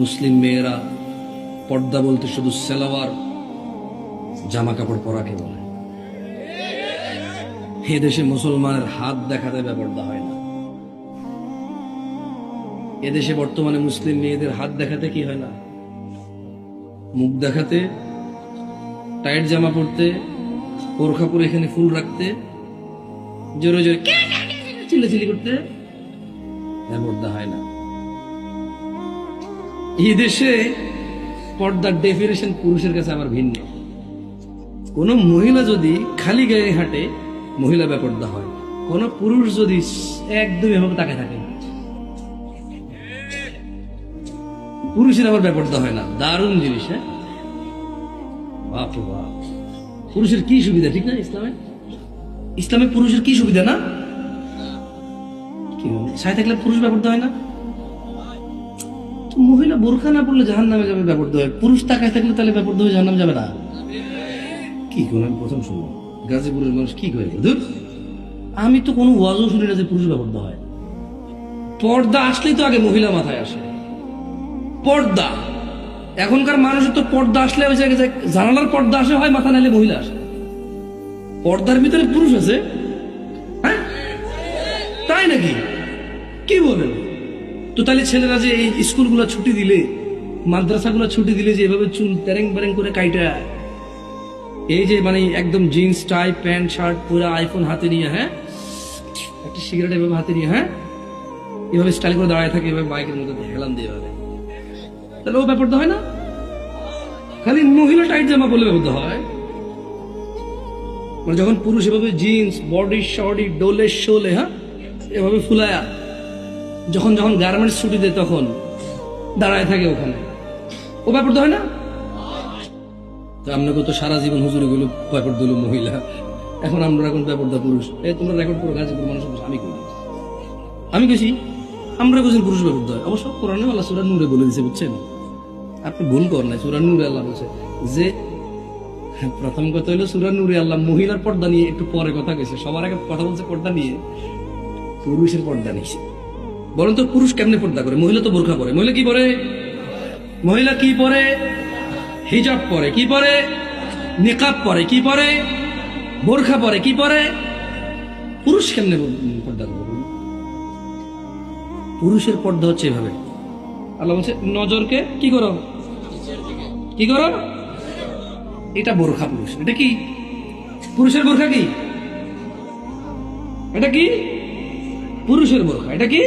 মুসলিম মেয়েরা পর্দা বলতে শুধু সালোয়ার জামা কাপড় পরাকে বলে। এ দেশে মুসলমানের হাত দেখাতে বেপর্দা হয় না। এদেশে বর্তমানে মুসলিম মেয়েদের হাত দেখাতে কি হয় না, মুখ দেখাতে, টাইট জামা পরতে, বোরখা পরে এখানে ফুল রাখতে, জোরে জোরে চিল্লাচিল্লি করতে বেপর্দা হয় না। এই দেশে পর্দার ডেফিনেশন পুরুষের কাছে আবার ভিন্ন। কোন মহিলা যদি খালি গায়ে হাঁটে, মহিলা বেপর্দা হয়। কোন পুরুষ যদি একদম এভাবে তাকায় থাকে, পুরুষের আবার বেপর্দা হয় না। দারুণ জিনিস। হ্যাঁ, বাপ রে বাপ। পুরুষের কি সুবিধা, ঠিক না? ইসলামে পুরুষের কি সুবিধা না? কি সাথে থাকলে পুরুষ বেপর্দা হয় না? মহিলা বোরখা না পড়লে জাহান্নামে যাবে, বেপর্দা হয়। পুরুষ তাকায় থাকলে তাহলে বেপর্দা হয়ে জাহান্নামে যাবে না? কি কোন আমি প্রথম শুনলাম গাজীপুরের মানুষ কি করে। আমি তো কোনো ওয়াজও শুনি না যে পুরুষ বেপর্দা হয়। পর্দা আসলেই তো আগে মহিলা মাথায় আসে। পর্দা এখনকার মানুষের তো পর্দা আসলে ওই জায়গায় জানালার পর্দা আসে হয়, মাথা নাইলে মহিলা আসে। পর্দার ভিতরে পুরুষ আছে? হ্যাঁ, তাই নাকি? কি বলেন? তো তাহলে ছেলেরা যে এই স্কুলগুলো ছুটি দিলে, মাদ্রাসাগুলো ছুটি দিলে, যে এভাবে চুল প্যারেং প্যারেং করে কাইটা, এই যে মানে একদম জিন্স টাই প্যান্ট শার্ট পুরো, আইফোন হাতে নিয়ে, হ্যাঁ, একটা সিগারেট এভাবে হাতে নিয়ে, হ্যাঁ, এভাবে স্টাইল করে দাঁড়ায় থাকে, এভাবে বাইকের মধ্যে হেলান দিয়ে এভাবে, তাহলে ও ব্যাপারটা হয় না? খালি মহিলা টাইট জামা পরলে ব্যাপারটা হয়। মানে যখন পুরুষ এভাবে জিন্স বডি শর্টি ডোলে শোলে, হ্যাঁ, এভাবে ফুলায়া যখন যখন গার্মেন্টস ছুটি দেয় তখন দাঁড়ায় থাকে ওখানে, ও ব্যাপারটা হয় না? তো আপনাকে তো সারা জীবন হুজুরি গুলো ব্যাপার দিল মহিলা, এখন আমরা এখন ব্যাপারটা পুরুষ। তোমরা রেকর্ড করো, গাজীপুর মানুষ আমি গেছি, আমরা বুঝি পুরুষ ব্যাপারটা হয়। অবশ্য কোরআনে আল্লাহ সূরা নূরে বলে দিয়েছে, বুঝছেন? আপনি ভুল করেন নাই। সূরা নূরে আল্লাহ বলছে যে, প্রথম কথা হলো সূরা নূরে আল্লাহ মহিলার পর্দা নিয়ে একটু পরে কথা কইছে, সবার আগে কথা বলছে পর্দা নিয়ে, পুরুষের পর্দা নিয়েছে। বলেন তো পুরুষ কেমনে পর্দা করে? মহিলা তো বোরখা পরে। মহিলা কি পরে? মহিলা কি পরে? হিজাব পরে। কি পরে? নিকাব পরে। কি পরে? বোরখা পরে। কি পরে? পুরুষ কেমনে পর্দা করে? পুরুষের পর্দা হচ্ছে এভাবে। আল্লাহ বলছে নজরকে কি করো, কি করো, এটা বোরখা। পুরুষ এটা কি? পুরুষের বোরখা কি? এটা কি? পুরুষের বোরখা। এটা কি?